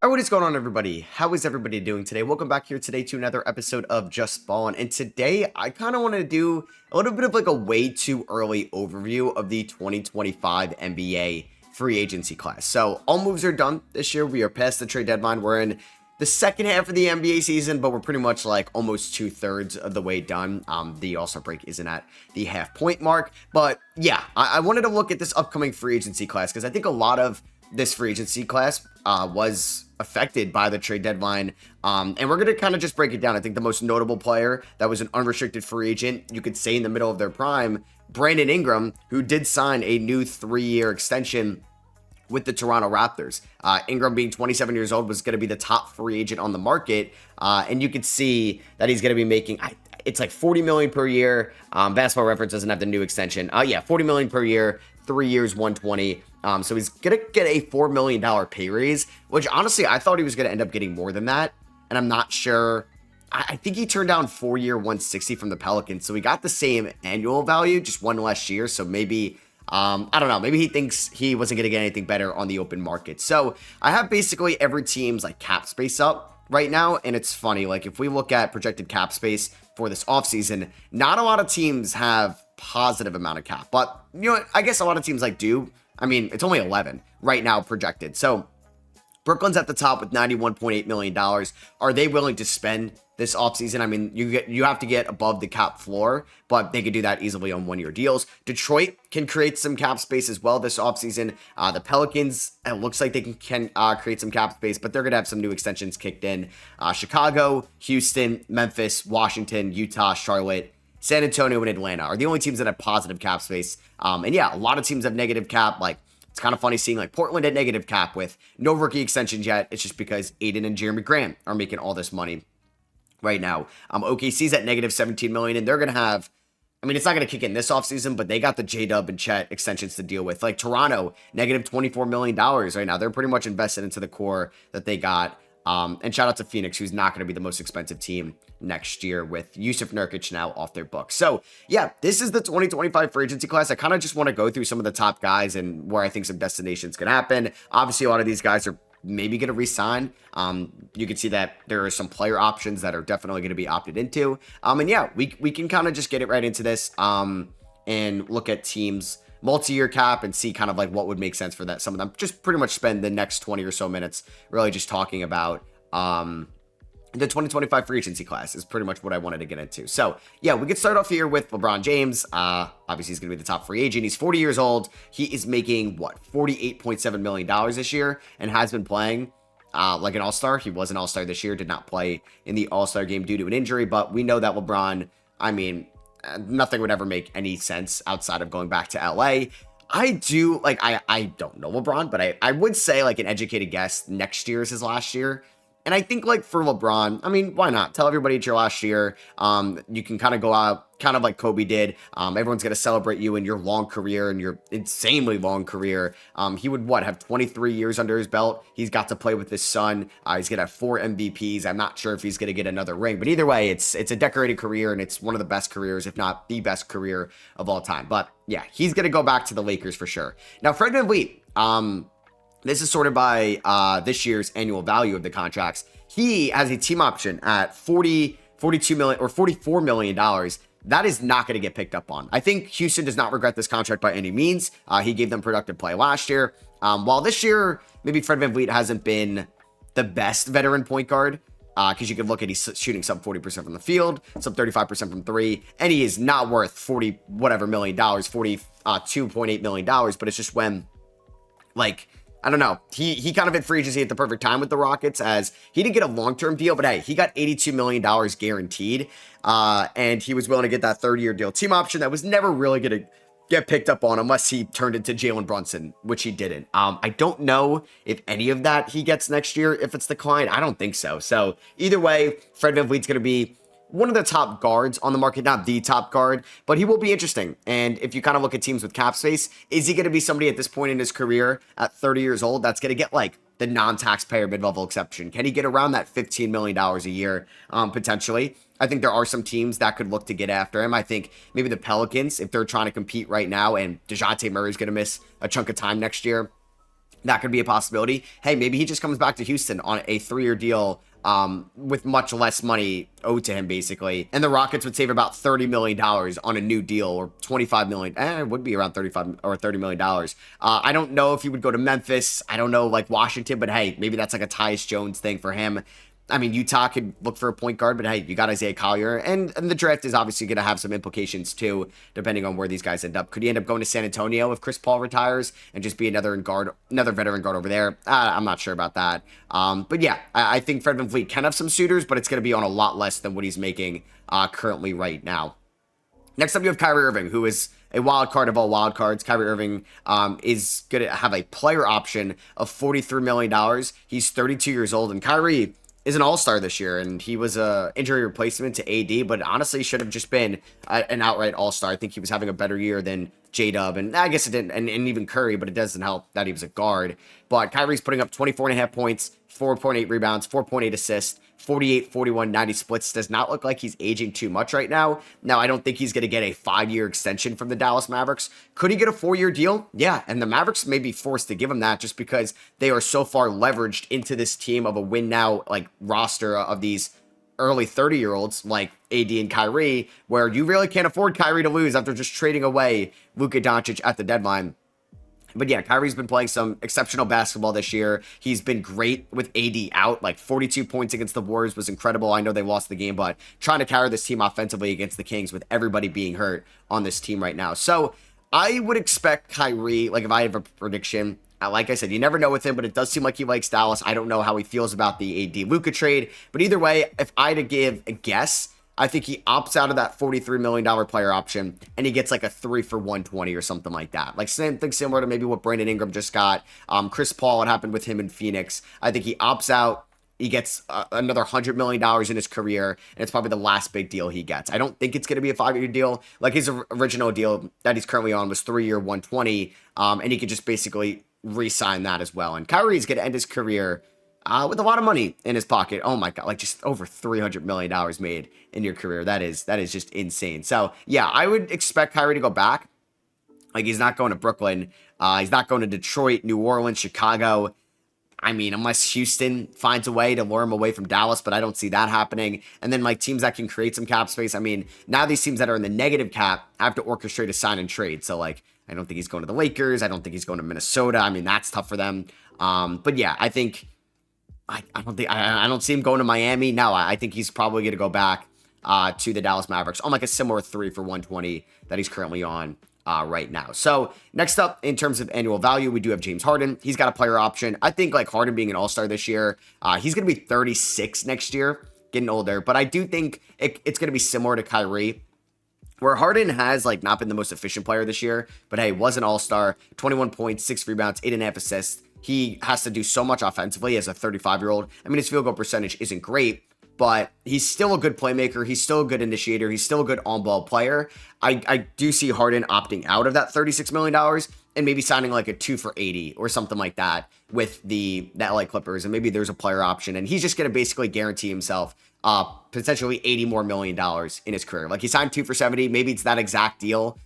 All right, what is going on, everybody? How is everybody doing today? Welcome back here today to another episode of Just Ballin'. And today, I kind of want to do a little bit of like a way too early overview of the 2025 NBA free agency class. So all moves are done this year. We are past the trade deadline. We're in the second half of the NBA season, but we're pretty much like almost 2/3 of the way done. The All-Star break isn't at the half-point mark. But yeah, I wanted to look at this upcoming free agency class because I think a lot of this free agency class was affected by the trade deadline. And we're going to kind of just break it down. I think the most notable player that was an unrestricted free agent, you could say in the middle of their prime, Brandon Ingram, who did sign a new 3-year extension with the Toronto Raptors. Ingram, being 27 years old, was going to be the top free agent on the market. And you could see that he's going to be making, it's like $40 million per year. Basketball Reference doesn't have the new extension. $40 million per year, 3 years, 120. So he's going to get a $4 million pay raise, which honestly, I thought he was going to end up getting more than that. And I'm not sure. I think he turned down 4-year 160 from the Pelicans. So he got the same annual value, just one less year. So maybe, I don't know, maybe he thinks he wasn't going to get anything better on the open market. So I have basically every team's like cap space up right now. And it's funny, like if we look at projected cap space for this offseason, not a lot of teams have positive amount of cap. But, you know what, I guess a lot of teams like do. I mean, it's only 11 right now projected. So Brooklyn's at the top with $91.8 million. Are they willing to spend this offseason? I mean, you have to get above the cap floor, but they could do that easily on 1-year deals. Detroit can create some cap space as well this offseason. The Pelicans, it looks like they can create some cap space, but they're going to have some new extensions kicked in. Chicago, Houston, Memphis, Washington, Utah, Charlotte, San Antonio, and Atlanta are the only teams that have positive cap space. And yeah, a lot of teams have negative cap. Like, it's kind of funny seeing like Portland at negative cap with no rookie extensions yet. It's just because Aiden and Jeremy Grant are making all this money right now. OKC's at negative 17 million, and they're going to have, I mean, it's not going to kick in this offseason, but they got the J-Dub and Chet extensions to deal with. Like Toronto, negative $24 million right now. They're pretty much invested into the core that they got. And shout out to Phoenix, who's not going to be the most expensive team next year with Yusuf Nurkic now off their books. So yeah, this is the 2025 free agency class. I kind of just want to go through some of the top guys and where I think some destinations can happen. Obviously, a lot of these guys are maybe going to resign. You can see that there are some player options that are definitely going to be opted into. And yeah, we can kind of just get it right into this and look at teams multi-year cap and see kind of like what would make sense for that. Some of them just pretty much spend the next 20 or so minutes really just talking about the 2025 free agency class is pretty much what I wanted to get into. So yeah, we could start off here with LeBron James. Obviously he's going to be the top free agent. He's 40 years old. He is making $48.7 million this year and has been playing like an all-star. He was an all-star this year, did not play in the all-star game due to an injury, but we know that LeBron, I mean, nothing would ever make any sense outside of going back to LA. I do, like, I don't know LeBron, but I would say, like, an educated guess, next year is his last year. And I think, like, for LeBron, I mean, why not? Tell everybody it's your last year. You can kind of go out, kind of like Kobe did. Everyone's going to celebrate you in your long career and your insanely long career. He would, have 23 years under his belt. He's got to play with his son. He's going to have 4 MVPs. I'm not sure if he's going to get another ring. But either way, it's a decorated career, and it's one of the best careers, if not the best career of all time. But, yeah, he's going to go back to the Lakers for sure. Now, Fred VanVleet, this is sorted by this year's annual value of the contracts. He has a team option at $42 million or $44 million. That is not going to get picked up on. I think Houston does not regret this contract by any means. He gave them productive play last year. While this year, maybe Fred VanVleet hasn't been the best veteran point guard, because you could look at he's shooting sub 40% from the field, sub 35% from three, and he is not worth $42.8 million. But it's just when, like, I don't know. He kind of hit free agency at the perfect time with the Rockets, as he didn't get a long-term deal, but hey, he got $82 million guaranteed. And he was willing to get that 30-year deal team option that was never really going to get picked up on unless he turned into Jalen Brunson, which he didn't. I don't know if any of that he gets next year, if it's declined. I don't think so. So either way, Fred VanVleet's going to be one of the top guards on the market, not the top guard, but he will be interesting. And if you kind of look at teams with cap space, is he going to be somebody at this point in his career at 30 years old that's going to get like the non-taxpayer mid-level exception? Can he get around that $15 million a year potentially? I think there are some teams that could look to get after him. I think maybe the Pelicans, if they're trying to compete right now and DeJounte Murray is going to miss a chunk of time next year, That could be a possibility. Hey, maybe he just comes back to Houston on a 3-year deal with much less money owed to him, basically. And the Rockets would save about $30 million on a new deal, or $25 million. It would be around 35 or $30 million. I don't know if he would go to Memphis. I don't know, like Washington, but hey, maybe that's like a Tyus Jones thing for him. I mean, Utah could look for a point guard, but hey, you got Isaiah Collier, and the draft is obviously going to have some implications too, depending on where these guys end up. Could he end up going to San Antonio if Chris Paul retires and just be another veteran guard over there? I'm not sure about that. But yeah, I think Fred VanVleet can have some suitors, but it's going to be on a lot less than what he's making currently right now. Next up, you have Kyrie Irving, who is a wild card of all wild cards. Kyrie Irving is going to have a player option of $43 million. He's 32 years old, and Kyrie is an all-star this year, and he was a injury replacement to AD, but honestly should have just been an outright all-star. I think he was having a better year than J-Dub, and I guess it didn't, and even Curry, but it doesn't help that he was a guard. But Kyrie's putting up 24.5 points, 4.8 rebounds, 4.8 assists, 48, 41, 90 splits. Does not look like he's aging too much right now. Now, I don't think he's going to get a 5-year extension from the Dallas Mavericks. Could he get a 4-year deal? Yeah, and the Mavericks may be forced to give him that just because they are so far leveraged into this team of a win now like roster of these early 30-year-olds like AD and Kyrie, where you really can't afford Kyrie to lose after just trading away Luka Doncic at the deadline. But yeah, Kyrie's been playing some exceptional basketball this year. He's been great with AD out. Like 42 points against the Warriors was incredible. I know they lost the game, but trying to carry this team offensively against the Kings with everybody being hurt on this team right now. So I would expect Kyrie, like if I have a prediction, like I said, you never know with him, but it does seem like he likes Dallas. I don't know how he feels about the AD Luka trade. But either way, if I had to give a guess, I think he opts out of that $43 million player option and he gets like a 3 for 120 or something like that. Like something similar to maybe what Brandon Ingram just got. Chris Paul, what happened with him in Phoenix. I think he opts out. He gets another $100 million in his career, and it's probably the last big deal he gets. I don't think it's going to be a 5-year deal. Like his original deal that he's currently on was 3-year 120, and he could just basically re-sign that as well. And Kyrie's going to end his career with a lot of money in his pocket. Oh my God, like just over $300 million made in your career. That is just insane. So yeah, I would expect Kyrie to go back. Like he's not going to Brooklyn. He's not going to Detroit, New Orleans, Chicago. I mean, unless Houston finds a way to lure him away from Dallas, but I don't see that happening. And then like teams that can create some cap space. I mean, now these teams that are in the negative cap have to orchestrate a sign and trade. So like, I don't think he's going to the Lakers. I don't think he's going to Minnesota. I mean, that's tough for them. But yeah, I think I don't see him going to Miami. No, I think he's probably going to go back to the Dallas Mavericks on like a similar 3 for 120 that he's currently on right now. So next up, in terms of annual value, we do have James Harden. He's got a player option. I think like Harden being an all-star this year, he's going to be 36 next year, getting older. But I do think it's going to be similar to Kyrie, where Harden has like not been the most efficient player this year, but hey, was an all-star, 21 points, 6 rebounds, 8.5 assists. He has to do so much offensively as a 35-year-old. I mean, his field goal percentage isn't great, but he's still a good playmaker. He's still a good initiator. He's still a good on-ball player. I do see Harden opting out of that $36 million and maybe signing like a 2 for 80 or something like that with the LA Clippers. And maybe there's a player option. And he's just going to basically guarantee himself potentially $80 more million in his career. Like he signed 2 for 70. Maybe it's that exact deal.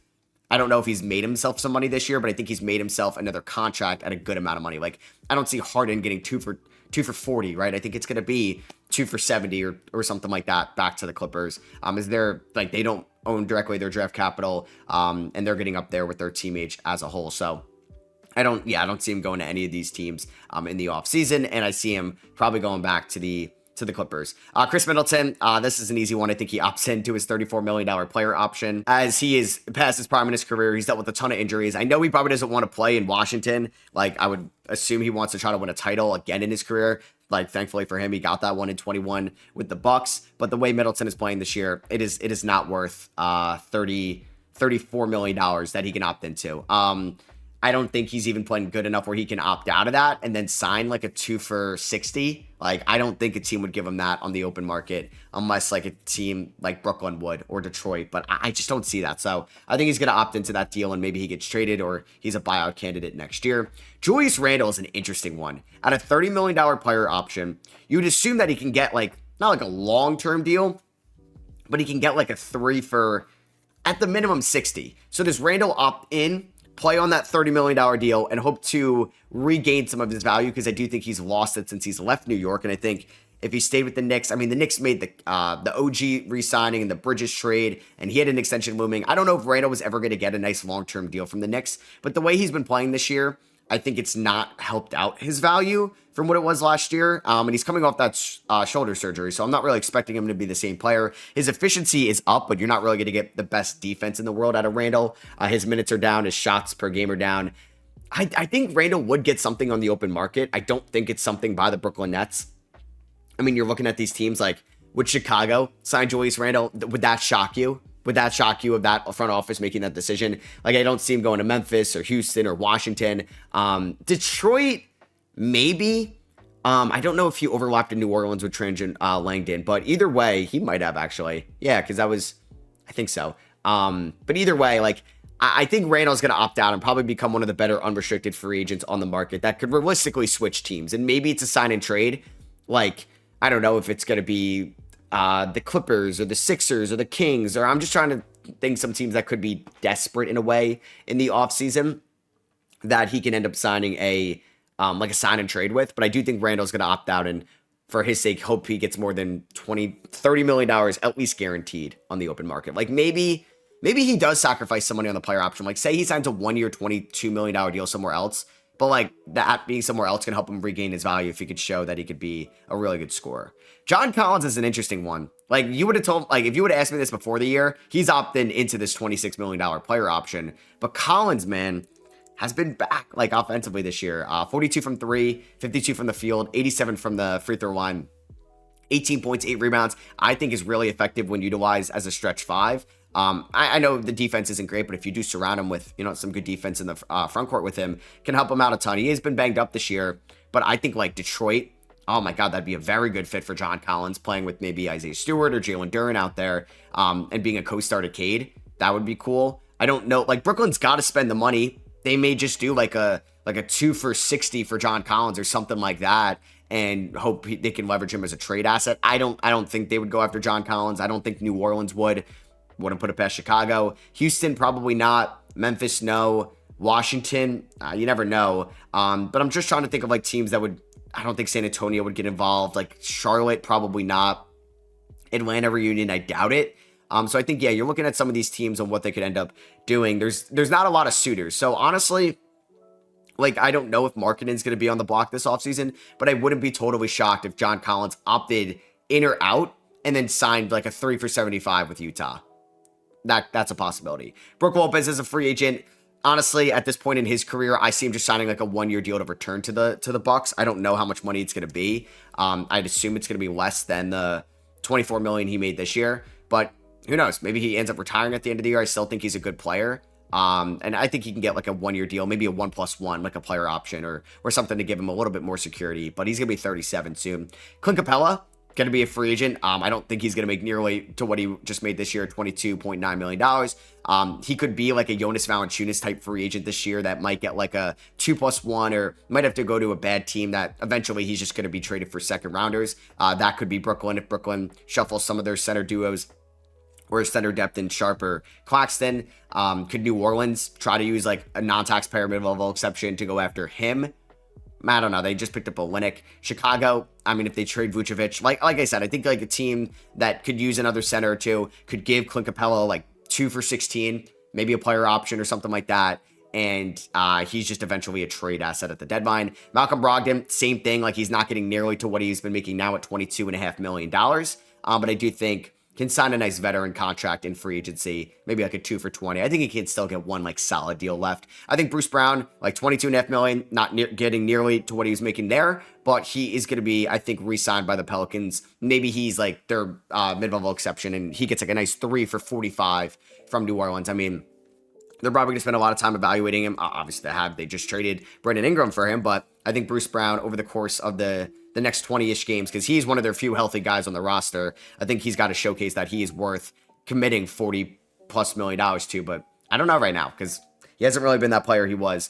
I don't know if he's made himself some money this year, but I think he's made himself another contract at a good amount of money. Like I don't see Harden getting 2 for 40, right? I think it's going to be 2 for 70 or something like that back to the Clippers. Is there like they don't own directly their draft capital, and they're getting up there with their team age as a whole. So I don't see him going to any of these teams in the offseason, and I see him probably going back to the Clippers. Chris Middleton, this is an easy one. I think he opts into his $34 million player option as he is past his prime in his career. He's dealt with a ton of injuries. I know he probably doesn't want to play in Washington. Like I would assume he wants to try to win a title again in his career. Like thankfully for him, he got that one in 21 with the Bucks. But the way Middleton is playing this year, it is not worth $34 million that he can opt into. I don't think he's even playing good enough where he can opt out of that and then sign like a 2 for 60. Like, I don't think a team would give him that on the open market unless like a team like Brooklyn would or Detroit. But I just don't see that. So I think he's going to opt into that deal and maybe he gets traded or he's a buyout candidate next year. Julius Randle is an interesting one. At a $30 million player option, you would assume that he can get like, not like a long-term deal, but he can get like a 3 for at the minimum 60. So does Randle opt in play on that $30 million deal and hope to regain some of his value, because I do think he's lost it since he's left New York. And I think if he stayed with the Knicks, I mean, the Knicks made the OG re-signing and the Bridges trade, and he had an extension looming. I don't know if Randle was ever going to get a nice long-term deal from the Knicks, but the way he's been playing this year, I think it's not helped out his value from what it was last year. And he's coming off that shoulder surgery, so I'm not really expecting him to be the same player. His efficiency is up, but you're not really going to get the best defense in the world out of Randle. His minutes are down. His shots per game are down. I think Randle would get something on the open market. I don't think it's something by the Brooklyn Nets. I mean, you're looking at these teams like, would Chicago sign Julius Randle? Would that shock you? Would that shock you of that front office making that decision? Like, I don't see him going to Memphis or Houston or Washington. Detroit, maybe. I don't know if he overlapped in New Orleans with Trajan Langdon, but either way, he might have actually. Yeah, because I think so. But either way, like, I think Randall's going to opt out and probably become one of the better unrestricted free agents on the market that could realistically switch teams. And maybe it's a sign and trade. Like, I don't know if it's going to be the Clippers or the Sixers or the Kings, or I'm just trying to think some teams that could be desperate in a way in the offseason that he can end up signing a sign and trade with. But I do think Randall's going to opt out, and for his sake, hope he gets more than $30 million at least guaranteed on the open market. Like, maybe he does sacrifice some money on the player option. Like, say he signs a 1 year, $22 million deal somewhere else, but like that being somewhere else can help him regain his value if he could show that he could be a really good scorer. John Collins is an interesting one. Like, you would have told, like, if you would have asked me this before the year, he's opted into this $26 million player option. But Collins, man, has been back, like, offensively this year. 42 from 3, 52 from the field, 87 from the free throw line, 18 points, 8 rebounds. I think is really effective when utilized as a stretch 5. I know the defense isn't great, but if you do surround him with, some good defense in the front court with him, can help him out a ton. He has been banged up this year, but I think, like, Detroit, oh my God, that'd be a very good fit for John Collins, playing with maybe Isaiah Stewart or Jalen Duren out there, and being a co-star to Cade. That would be cool. I don't know, like, Brooklyn's got to spend the money. They may just do like a 2 for $60 for John Collins or something like that, and hope they can leverage him as a trade asset. I don't think they would go after John Collins. I don't think New Orleans would. Wouldn't put it past Chicago. Houston, probably not. Memphis, no. Washington, you never know. But I'm just trying to think of, like, teams that would. I don't think San Antonio would get involved. Like, Charlotte, probably not. Atlanta Reunion, I doubt it. So I think, yeah, you're looking at some of these teams and what they could end up doing. There's not a lot of suitors. So honestly, like, I don't know if Markkanen's going to be on the block this offseason, but I wouldn't be totally shocked if John Collins opted in or out and then signed like a 3 for $75 with Utah. That's a possibility. Brook Lopez is a free agent. Honestly, at this point in his career, I see him just signing like a 1 year deal to return to the Bucks. I don't know how much money it's going to be. I'd assume it's going to be less than the $24 million he made this year, but who knows? Maybe he ends up retiring at the end of the year. I still think he's a good player. And I think he can get like a 1 year deal, maybe a 1+1, like a player option or something to give him a little bit more security, but he's going to be 37 soon. Clint Capella, going to be a free agent. I don't think he's going to make nearly to what he just made this year, $22.9 million. He could be like a Jonas Valanciunas type free agent this year that might get like a 2+1 or might have to go to a bad team that eventually he's just going to be traded for second rounders. That could be Brooklyn if Brooklyn shuffles some of their center duos or center depth in Sharp or Claxton. Could New Orleans try to use like a non-taxpayer mid-level exception to go after him? I don't know. They just picked up Olynyk. Chicago, I mean, if they trade Vucevic, like I said, I think like a team that could use another center or two could give Clint Capella like 2 for 16, maybe a player option or something like that. And he's just eventually a trade asset at the deadline. Malcolm Brogdon, same thing. Like, he's not getting nearly to what he's been making now at $22.5 million. But I do think can sign a nice veteran contract in free agency, maybe like a 2 for 20. I think he can still get one like solid deal left. I think Bruce Brown, like $22.5 million, not getting nearly to what he was making there, but he is going to be, I think, re-signed by the Pelicans. Maybe he's like their mid-level exception, and he gets like a nice 3 for 45 from New Orleans. I mean, they're probably going to spend a lot of time evaluating him. Obviously, they just traded Brandon Ingram for him, but I think Bruce Brown, over the course of the next 20-ish games, because he's one of their few healthy guys on the roster, I think he's got to showcase that he is worth committing $40+ million to. But I don't know right now, because he hasn't really been that player he was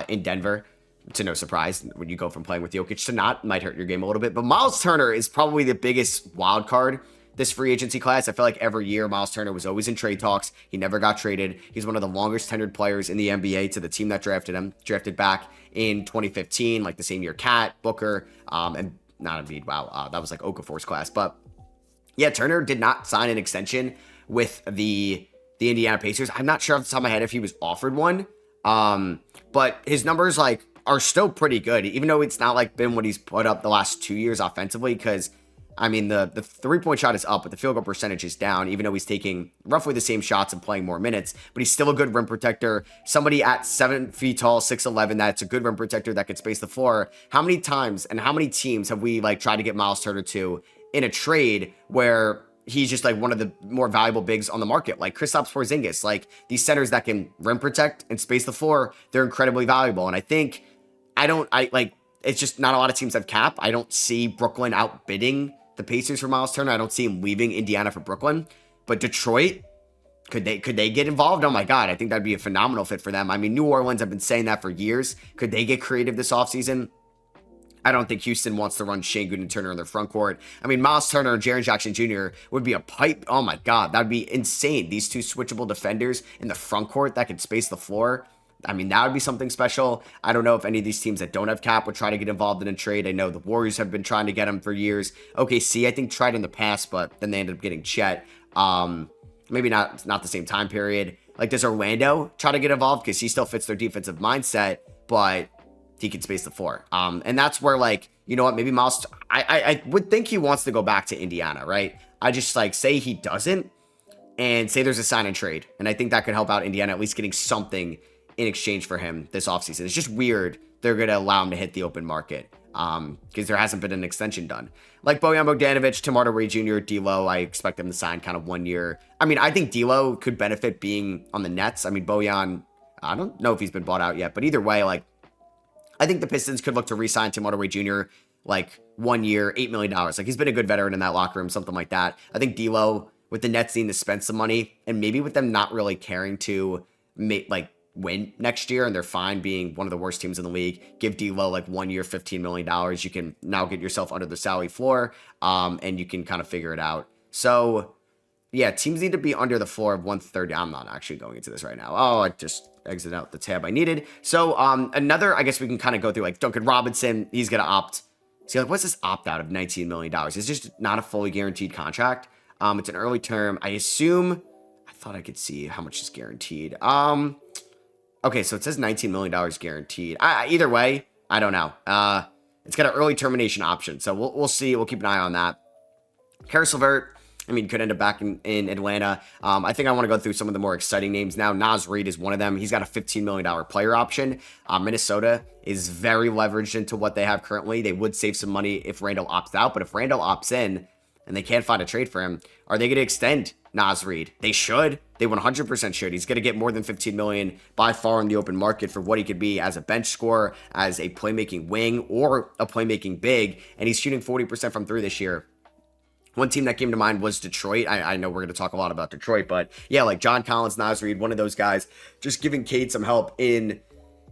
in Denver. To no surprise, when you go from playing with Jokic to not, might hurt your game a little bit. But Miles Turner is probably the biggest wild card this free agency class. I feel like every year Miles Turner was always in trade talks. He never got traded. He's one of the longest tenured players in the NBA to the team that drafted him, drafted back in 2015, like the same year Cat, Booker, and not Embiid. Wow, that was like Okafor's class. But yeah, Turner did not sign an extension with the Indiana Pacers. I'm not sure off the top of my head if he was offered one. But his numbers like are still pretty good, even though it's not like been what he's put up the last 2 years offensively. Because I mean, the 3-point shot is up, but the field goal percentage is down, even though he's taking roughly the same shots and playing more minutes. But he's still a good rim protector. Somebody at 7 feet tall, 6'11", that's a good rim protector that can space the floor. How many times and how many teams have we like tried to get Miles Turner to in a trade where he's just like one of the more valuable bigs on the market, like Kristaps Porzingis, like these centers that can rim protect and space the floor, they're incredibly valuable. And I think it's just not a lot of teams have cap. I don't see Brooklyn outbidding the Pacers for Miles Turner. I don't see him leaving Indiana for Brooklyn. But Detroit, could they get involved? Oh my God, I think that'd be a phenomenal fit for them. I mean, New Orleans have been saying that for years. Could they get creative this offseason? I don't think Houston wants to run Sengun and Turner in their front court. I mean, Miles Turner and Jaren Jackson Jr. would be a pipe. Oh my God, that'd be insane. These two switchable defenders in the front court that could space the floor. I mean, that would be something special. I don't know if any of these teams that don't have cap would try to get involved in a trade. I know the Warriors have been trying to get him for years. OKC, I think, tried in the past, but then they ended up getting Chet. Maybe not the same time period. Like, does Orlando try to get involved? Because he still fits their defensive mindset, but he can space the floor. And that's where, like, you know what, maybe Miles, I would think he wants to go back to Indiana, right? I just, like, say he doesn't, and say there's a sign and trade. And I think that could help out Indiana, at least getting something in exchange for him this offseason. It's just weird they're going to allow him to hit the open market because there hasn't been an extension done. Like Bojan Bogdanovic, Tim Hardaway Jr., D'Lo, I expect them to sign kind of 1 year. I mean, I think D'Lo could benefit being on the Nets. I mean, Bojan, I don't know if he's been bought out yet, but either way, like, I think the Pistons could look to re-sign Tim Hardaway Jr. like 1 year, $8 million. Like, he's been a good veteran in that locker room, something like that. I think D'Lo, with the Nets needing to spend some money, and maybe with them not really caring to make, like, win next year, and they're fine being one of the worst teams in the league, give D'Lo like 1 year, $15 million. You can now get yourself under the salary floor, and you can kind of figure it out. So, yeah, teams need to be under the floor of 130. I'm not actually going into this right now. Oh, I just exited out the tab I needed. So, another, I guess we can kind of go through, like, Duncan Robinson. He's going to opt. See, like, what's this opt out of $19 million? It's just not a fully guaranteed contract. It's an early term. I assume, I thought I could see how much is guaranteed. Okay, so it says $19 million guaranteed. Either way, I don't know. It's got an early termination option, so we'll see. We'll keep an eye on that. Karis LeVert, I mean, could end up back in Atlanta. I think I want to go through some of the more exciting names now. Naz Reid is one of them. He's got a $15 million player option. Minnesota is very leveraged into what they have currently. They would save some money if Randall opts out, but if Randall opts in and they can't find a trade for him, are they going to extend Naz Reid? They should. They 100% should. He's going to get more than $15 million by far in the open market for what he could be as a bench scorer, as a playmaking wing, or a playmaking big, and he's shooting 40% from three this year. One team that came to mind was Detroit. I know we're going to talk a lot about Detroit, but yeah, like John Collins, Naz Reid, one of those guys, just giving Cade some help in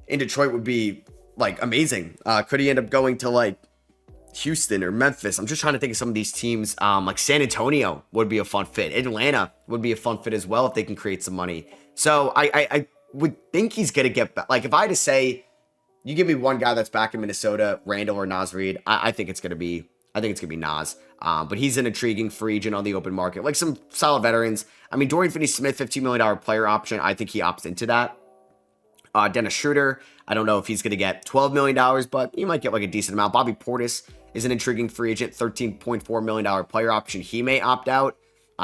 Detroit would be like amazing. Could he end up going to like Houston or Memphis? I'm just trying to think of some of these teams. Like San Antonio would be a fun fit. Atlanta would be a fun fit as well if they can create some money. So I would think he's going to get back. Like if I had to say, you give me one guy that's back in Minnesota, Randall or Naz Reid, I think it's going to be Naz. But he's an intriguing free agent on the open market. Like some solid veterans. I mean, Dorian Finney-Smith, $15 million player option. I think he opts into that. Dennis Schroeder, I don't know if he's going to get $12 million, but he might get like a decent amount. Bobby Portis is an intriguing free agent, $13.4 million player option. He may opt out.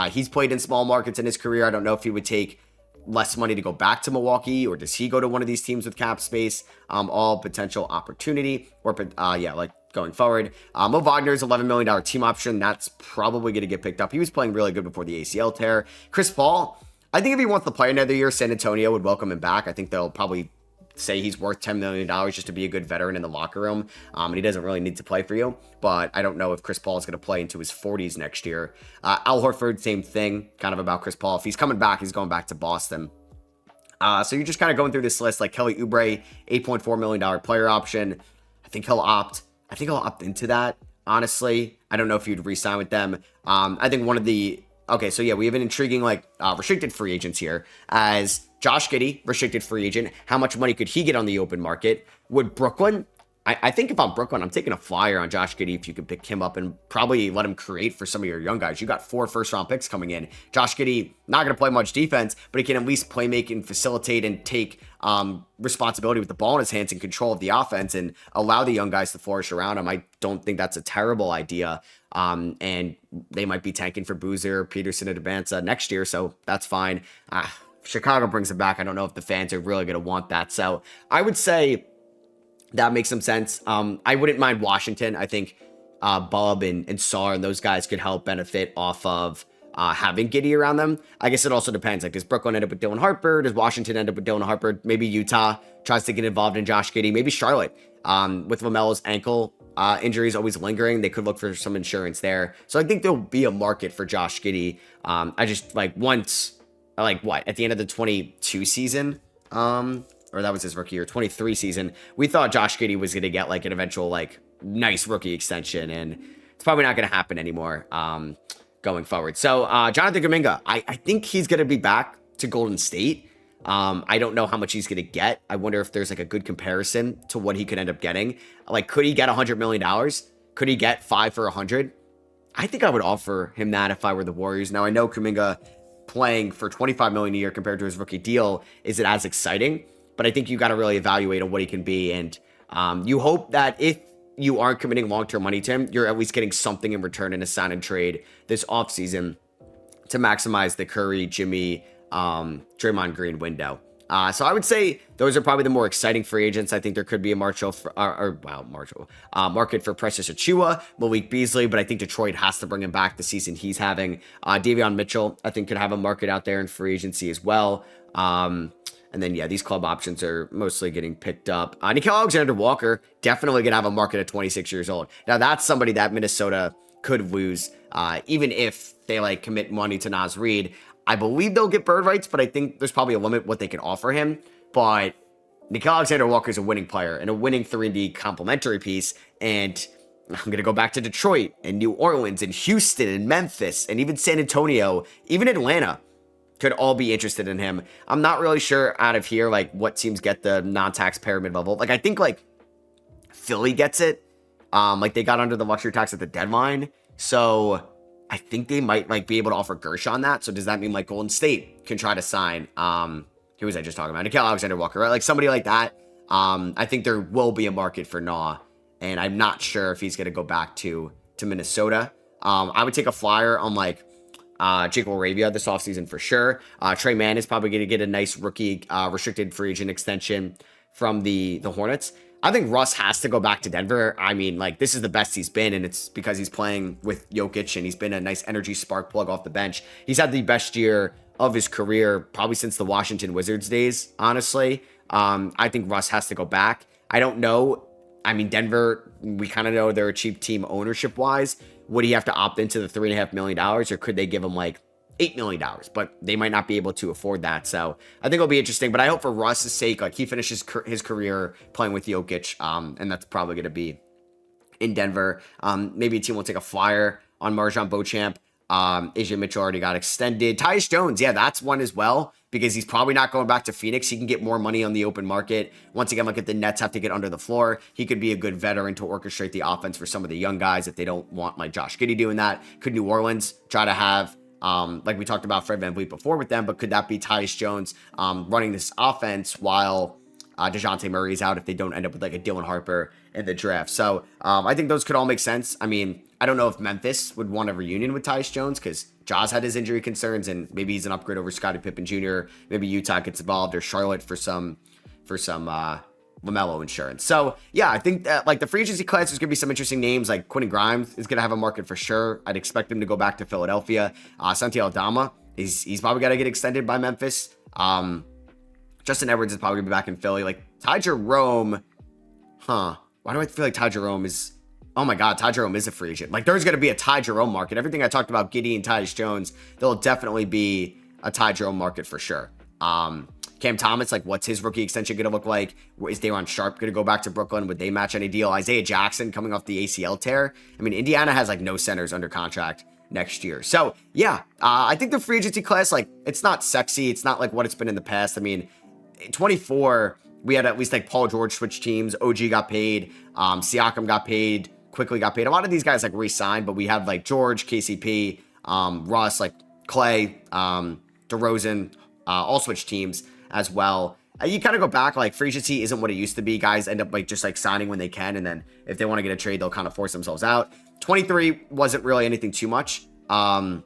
He's played in small markets in his career. I don't know if he would take less money to go back to Milwaukee, or does he go to one of these teams with cap space? All potential opportunity, or like going forward. Mo Wagner's $11 million team option. That's probably going to get picked up. He was playing really good before the ACL tear. Chris Paul, I think if he wants to play another year, San Antonio would welcome him back. I think they'll probably say he's worth $10 million just to be a good veteran in the locker room. And he doesn't really need to play for you. But I don't know if Chris Paul is going to play into his 40s next year. Al Horford, same thing, kind of about Chris Paul. If he's coming back, he's going back to Boston. So you're just kind of going through this list, like Kelly Oubre, $8.4 million player option. I think he'll opt into that, honestly. I don't know if you'd re-sign with them. I think one of the okay, so yeah, we have an intriguing restricted free agents here as Josh Giddey, restricted free agent. How much money could he get on the open market? Would Brooklyn? I think if I'm Brooklyn, I'm taking a flyer on Josh Giddey if you could pick him up and probably let him create for some of your young guys. You got 4 first-round picks coming in. Josh Giddey, not going to play much defense, but he can at least play make and facilitate and take responsibility with the ball in his hands and control of the offense and allow the young guys to flourish around him. I don't think that's a terrible idea. And they might be tanking for Boozer, Peterson, and Advanza next year, so that's fine. Chicago brings him back. I don't know if the fans are really going to want that. So I would say that makes some sense. I wouldn't mind Washington. I think Bub and Sarr and those guys could help benefit off of having Giddey around them. I guess it also depends. Like, does Brooklyn end up with Dylan Harper? Does Washington end up with Dylan Harper? Maybe Utah tries to get involved in Josh Giddey. Maybe Charlotte. With LaMelo's ankle injuries always lingering, they could look for some insurance there. So I think there'll be a market for Josh Giddey. I just at the end of the 22 season, or that was his rookie year, 23 season, we thought Josh Giddey was going to get an eventual nice rookie extension, and it's probably not going to happen anymore going forward. So Jonathan Kuminga, I think he's going to be back to Golden State. I don't know how much he's going to get. I wonder if there's a good comparison to what he could end up getting. Could he get $100 million? Could he get 5 for 100? I think I would offer him that if I were the Warriors. Now, I know Kuminga playing for $25 million a year compared to his rookie deal isn't as exciting, but I think you got to really evaluate on what he can be. And you hope that if you aren't committing long-term money to him, you're at least getting something in return in a sign and trade this offseason to maximize the Curry, Jimmy, Draymond Green window. So I would say those are probably the more exciting free agents. I think there could be a market for Precious Achiuwa, Malik Beasley, but I think Detroit has to bring him back the season he's having. Davion Mitchell, I think, could have a market out there in free agency as well. And then, these club options are mostly getting picked up. Nickeil Alexander-Walker, definitely going to have a market at 26 years old. Now, that's somebody that Minnesota could lose, even if they commit money to Naz Reid. I believe they'll get bird rights, but I think there's probably a limit what they can offer him. But Nickeil Alexander-Walker is a winning player and a winning 3-and-D complementary piece. And I'm going to go back to Detroit and New Orleans and Houston and Memphis and even San Antonio, even Atlanta could all be interested in him. I'm not really sure out of here, what teams get the non-tax pyramid level. I think, Philly gets it. They got under the luxury tax at the deadline. So I think they might, be able to offer Gershon that. So does that mean, Golden State can try to sign, who was I just talking about? Nickeil Alexander-Walker, right? Somebody like that. I think there will be a market for Nah. And I'm not sure if he's going to go back to Minnesota. I would take a flyer on, Jake LaRavia this offseason for sure. Trey Mann is probably going to get a nice rookie restricted free agent extension from the Hornets. I think Russ has to go back to Denver. I mean, this is the best he's been, and it's because he's playing with Jokic, and he's been a nice energy spark plug off the bench. He's had the best year of his career probably since the Washington Wizards days, honestly. I think Russ has to go back. I don't know. I mean, Denver, we kind of know they're a cheap team ownership-wise. Would he have to opt into the $3.5 million, or could they give him $8 million? But they might not be able to afford that. So I think it'll be interesting. But I hope for Russ's sake, he finishes his career playing with Jokic, and that's probably going to be in Denver. Maybe a team will take a flyer on Marjon Beauchamp. AJ Mitchell already got extended. Tyus Jones, that's one as well, because he's probably not going back to Phoenix. He can get more money on the open market. Once again, if the Nets have to get under the floor, he could be a good veteran to orchestrate the offense for some of the young guys if they don't want Josh Giddey doing that. Could New Orleans try to have, we talked about Fred VanVleet before with them, but could that be Tyus Jones running this offense while DeJounte Murray is out if they don't end up with a Dylan Harper in the draft? So I think those could all make sense. I mean, I don't know if Memphis would want a reunion with Tyus Jones because Jaws had his injury concerns, and maybe he's an upgrade over Scottie Pippen Jr. Maybe Utah gets involved, or Charlotte for some LaMelo insurance. So I think that the free agency class, there's gonna be some interesting names. Quentin Grimes is gonna have a market for sure. I'd expect him to go back to Philadelphia. Santi Aldama he's probably got to get extended by Memphis. Justin Edwards is probably gonna be back in Philly. Ty Jerome, why do I feel like Ty Jerome is? Oh my God, Ty Jerome is a free agent. There's going to be a Ty Jerome market. Everything I talked about, Giddey and Tyus Jones, there'll definitely be a Ty Jerome market for sure. Cam Thomas, like, what's his rookie extension going to look like? Is Day'Ron Sharpe going to go back to Brooklyn? Would they match any deal? Isaiah Jackson coming off the ACL tear. I mean, Indiana has like no centers under contract next year. So yeah, I think the free agency class, like, it's not sexy. It's not like what it's been in the past. I mean, 24, we had at least like Paul George switch teams. OG got paid. Siakam got paid. Quickly got paid. A lot of these guys like re-signed, but we had like George, KCP, Russ, like Clay, DeRozan, all switch teams as well. You kind of go back, like, free agency isn't what it used to be. Guys end up like just like signing when they can, and then if they want to get a trade, they'll kind of force themselves out. 23 wasn't really anything too much. You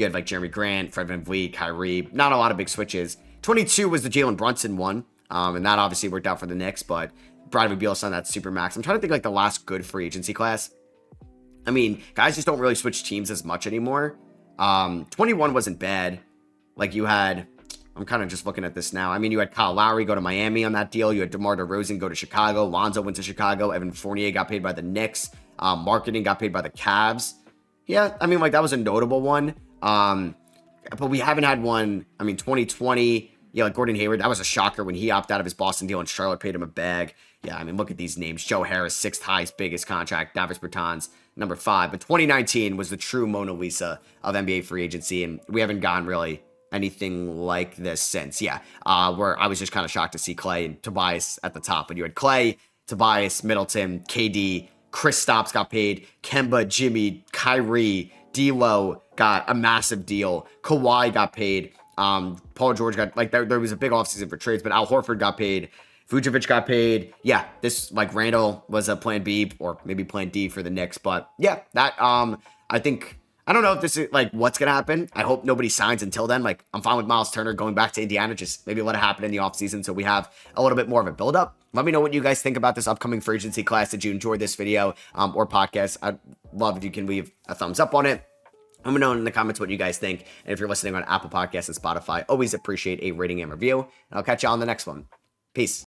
had like Jeremy Grant, Fred VanVleet, Kyrie, not a lot of big switches. 22 was the Jalen Brunson one, and that obviously worked out for the Knicks, but Bradley Beal signed that super max. I'm trying to think like the last good free agency class. I mean, guys just don't really switch teams as much anymore. 21 wasn't bad. Like, you had, I'm kind of just looking at this now. I mean, you had Kyle Lowry go to Miami on that deal. You had DeMar DeRozan go to Chicago. Lonzo went to Chicago. Evan Fournier got paid by the Knicks. Marketing got paid by the Cavs. Yeah, I mean, like, that was a notable one. But we haven't had one. I mean, 2020, yeah, like Gordon Hayward, that was a shocker when he opted out of his Boston deal and Charlotte paid him a bag. Yeah, I mean, look at these names. Joe Harris, 6th highest, biggest contract. Davis Bertans, number 5. But 2019 was the true Mona Lisa of NBA free agency, and we haven't gotten really anything like this since. Yeah, where I was just kind of shocked to see Clay and Tobias at the top. But you had Clay, Tobias, Middleton, KD, Kristaps got paid, Kemba, Jimmy, Kyrie, D'Lo got a massive deal, Kawhi got paid, Paul George got, like, there was a big offseason for trades, but Al Horford got paid, Vucevic got paid. Yeah, this, like, Randall was a plan B or maybe plan D for the Knicks, but yeah, that, I think, I don't know if this is, like, what's going to happen. I hope nobody signs until then. Like, I'm fine with Miles Turner going back to Indiana. Just maybe let it happen in the offseason so we have a little bit more of a build-up. Let me know what you guys think about this upcoming free agency class. Did you enjoy this video or podcast? I'd love if you can leave a thumbs up on it. Let me know in the comments what you guys think. And if you're listening on Apple Podcasts and Spotify, always appreciate a rating and review. And I'll catch you on the next one. Peace.